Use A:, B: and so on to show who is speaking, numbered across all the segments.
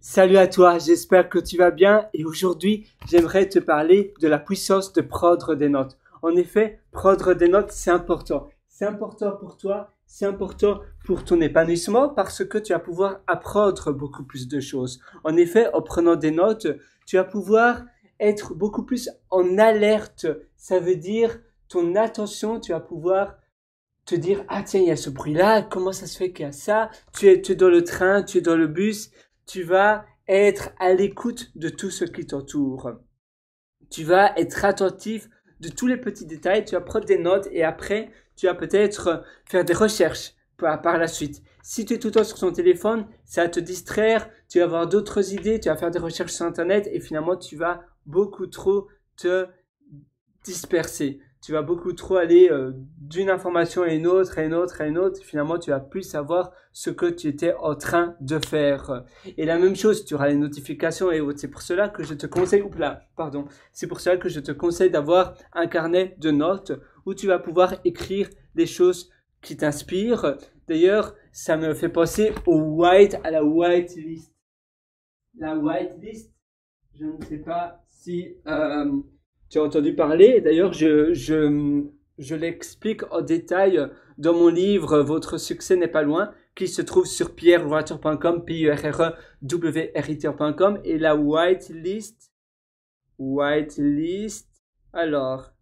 A: Salut à toi, j'espère que tu vas bien et aujourd'hui j'aimerais te parler de la puissance de prendre des notes. En effet, prendre des notes c'est important. C'est important pour toi, c'est important pour ton épanouissement parce que tu vas pouvoir apprendre beaucoup plus de choses. En effet, en prenant des notes, tu vas pouvoir être beaucoup plus en alerte. Ça veut dire ton attention, tu vas pouvoir te dire, ah tiens, il y a ce bruit-là, comment ça se fait qu'il y a ça? Tu es dans le train, tu es dans le bus, tu vas être à l'écoute de tout ce qui t'entoure. Tu vas être attentif de tous les petits détails, tu vas prendre des notes et après, tu vas peut-être faire des recherches par la suite. Si tu es tout le temps sur ton téléphone, ça va te distraire, tu vas avoir d'autres idées, tu vas faire des recherches sur Internet et finalement, tu vas beaucoup trop te disperser. Tu vas beaucoup trop aller d'une information à une autre, à une autre, à une autre. Finalement, tu vas plus savoir ce que tu étais en train de faire. Et la même chose, tu auras les notifications et autres. C'est pour cela que je te conseille, c'est pour cela que je te conseille d'avoir un carnet de notes où tu vas pouvoir écrire des choses qui t'inspirent. D'ailleurs, ça me fait penser à la white list. La white list, je ne sais pas si tu as entendu parler. D'ailleurs, je l'explique en détail dans mon livre Votre succès n'est pas loin, qui se trouve sur pierrewriter.com, pierrewriter.com. Et la white list, alors,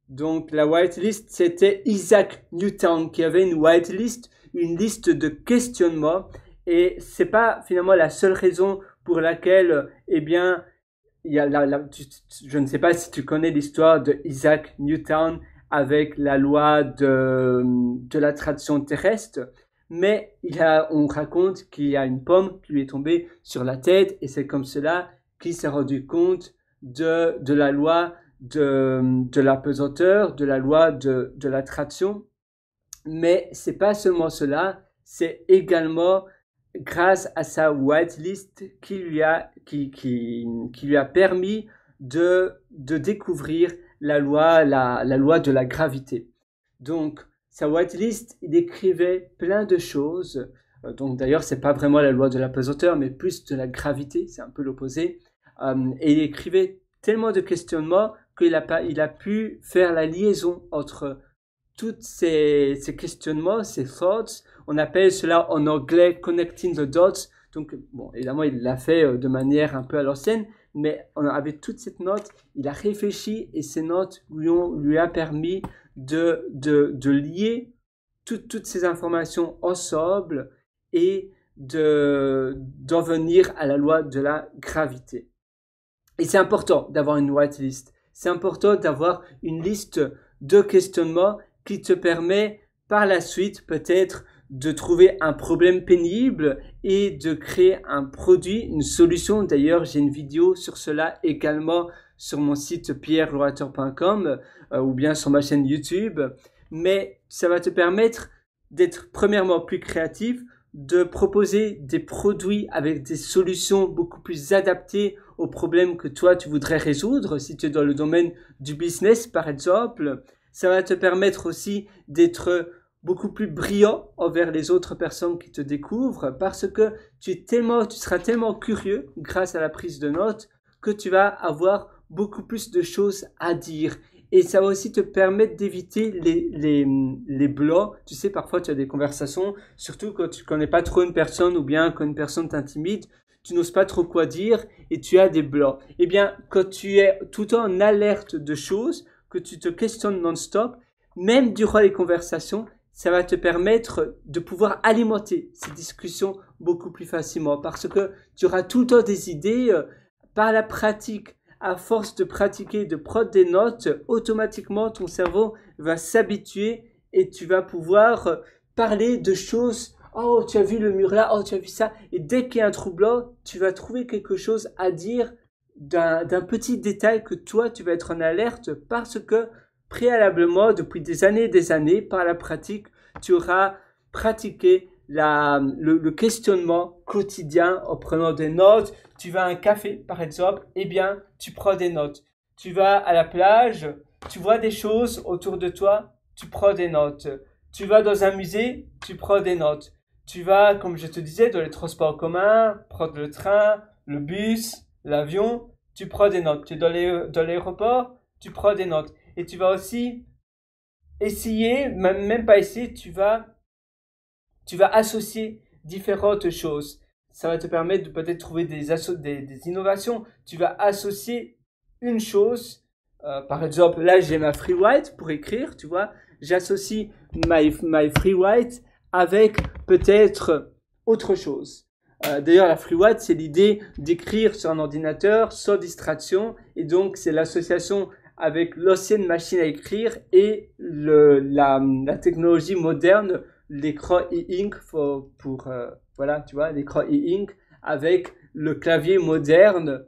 A: donc la white list, c'était Isaac Newton qui avait une white list, une liste de questionnements. Et c'est pas finalement la seule raison pour laquelle, eh bien, il y a je ne sais pas si tu connais l'histoire de Isaac Newton avec la loi de l'attraction terrestre, mais on raconte qu'il y a une pomme qui lui est tombée sur la tête et c'est comme cela qu'il s'est rendu compte de la loi de la pesanteur, de la loi de l'attraction. Mais c'est pas seulement cela, c'est également grâce à sa whitelist qui lui a permis de découvrir la loi de la gravité. Donc sa whitelist, il écrivait plein de choses. Donc d'ailleurs, c'est pas vraiment la loi de la pesanteur, mais plus de la gravité, c'est un peu l'opposé. Et il écrivait tellement de questionnements qu'il a pu faire la liaison entre tous ces questionnements, ces thoughts. On appelle cela en anglais connecting the dots. Donc, bon, évidemment, il l'a fait de manière un peu à l'ancienne, mais avec toute cette note, il a réfléchi et ces notes lui a permis de lier toutes ces informations ensemble et d'en venir à la loi de la gravité. Et c'est important d'avoir une whitelist. C'est important d'avoir une liste de questionnements qui te permet par la suite peut-être de trouver un problème pénible et de créer un produit, une solution. D'ailleurs, j'ai une vidéo sur cela également sur mon site pierrewriter.com ou bien sur ma chaîne YouTube. Mais ça va te permettre d'être premièrement plus créatif, de proposer des produits avec des solutions beaucoup plus adaptées aux problèmes que toi tu voudrais résoudre. Si tu es dans le domaine du business par exemple, ça va te permettre aussi d'être beaucoup plus brillant envers les autres personnes qui te découvrent parce que tu seras tellement curieux grâce à la prise de notes que tu vas avoir beaucoup plus de choses à dire. Et ça va aussi te permettre d'éviter les blancs. Tu sais, parfois tu as des conversations, surtout quand tu connais pas trop une personne ou bien quand une personne t'intimide, tu n'oses pas trop quoi dire et tu as des blancs. Eh bien, quand tu es tout le temps en alerte de choses, que tu te questionnes non-stop, même durant les conversations, ça va te permettre de pouvoir alimenter ces discussions beaucoup plus facilement parce que tu auras tout le temps des idées par la pratique. À force de pratiquer, de prendre des notes, automatiquement ton cerveau va s'habituer et tu vas pouvoir parler de choses. Oh, tu as vu le mur là, oh, tu as vu ça. Et dès qu'il y a un trou blanc, tu vas trouver quelque chose à dire d'un petit détail que toi, tu vas être en alerte parce que préalablement, depuis des années, par la pratique, tu auras pratiqué le questionnement quotidien en prenant des notes. Tu vas à un café, par exemple, eh bien, tu prends des notes. Tu vas à la plage, tu vois des choses autour de toi, tu prends des notes. Tu vas dans un musée, tu prends des notes. tu vas, comme je te disais, dans les transports en commun, prendre le train, le bus, l'avion, tu prends des notes. Tu es dans l'aéroport, tu prends des notes. Et tu vas aussi essayer, même pas essayer, tu vas associer différentes choses. Ça va te permettre de peut-être trouver des innovations. Tu vas associer une chose, par exemple, là j'ai ma free write pour écrire, tu vois. J'associe my free write avec peut-être autre chose. D'ailleurs, la free write, c'est l'idée d'écrire sur un ordinateur sans distraction, et donc c'est l'association avec l'ancienne machine à écrire et la technologie moderne, l'écran e-ink voilà, tu vois, l'écran e-ink avec le clavier moderne,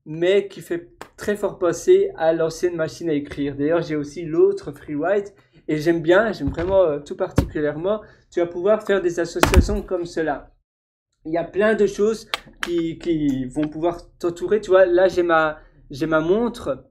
A: mais qui fait très fort penser à l'ancienne machine à écrire. D'ailleurs, j'ai aussi l'autre FreeWrite et j'aime vraiment tout particulièrement. Tu vas pouvoir faire des associations comme cela. Il y a plein de choses qui vont pouvoir t'entourer. Tu vois, là, j'ai ma montre,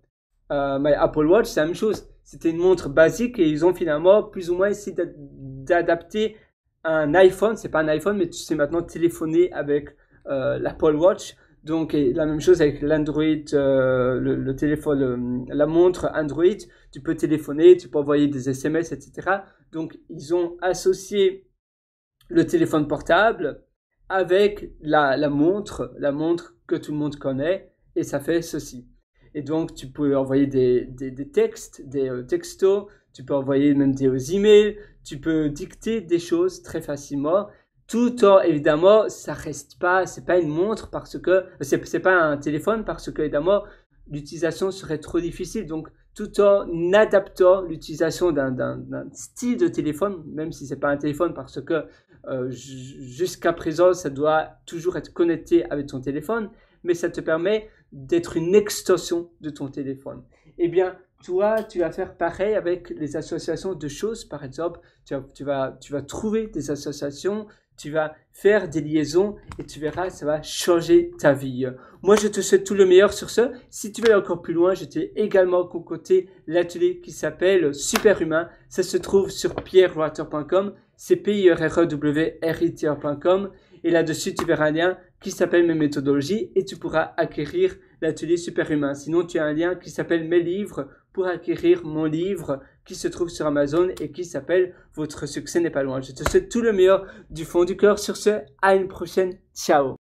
A: my Apple Watch, c'est la même chose. C'était une montre basique et ils ont finalement plus ou moins essayé d'adapter un iPhone. C'est pas un iPhone, mais tu sais maintenant téléphoner avec l'Apple Watch. Donc, et la même chose avec l'Android, le téléphone, la montre Android. Tu peux téléphoner, tu peux envoyer des SMS, etc. Donc, ils ont associé le téléphone portable avec la montre que tout le monde connaît, et ça fait ceci. Et donc, tu peux envoyer des textes, des textos, tu peux envoyer même des emails, tu peux dicter des choses très facilement. Tout en, évidemment, ça reste pas, c'est pas une montre parce que, c'est pas un téléphone parce que, évidemment, l'utilisation serait trop difficile. Donc, tout en adaptant l'utilisation d'un style de téléphone, même si c'est pas un téléphone parce que, jusqu'à présent, ça doit toujours être connecté avec ton téléphone, mais ça te permet d'être une extension de ton téléphone. Eh bien, toi, tu vas faire pareil avec les associations de choses. Par exemple, tu vas trouver des associations, tu vas faire des liaisons et tu verras, ça va changer ta vie. Moi, je te souhaite tout le meilleur sur ce. Si tu veux aller encore plus loin, je t'ai également concocté l'atelier qui s'appelle Superhumain. Ça se trouve sur pierrewriter.com, c'est pierrewriter.com. Et là-dessus, tu verras un lien qui s'appelle mes méthodologies et tu pourras acquérir l'atelier Superhumain. Sinon, tu as un lien qui s'appelle mes livres pour acquérir mon livre qui se trouve sur Amazon et qui s'appelle Votre succès n'est pas loin. Je te souhaite tout le meilleur du fond du cœur. Sur ce, à une prochaine. Ciao.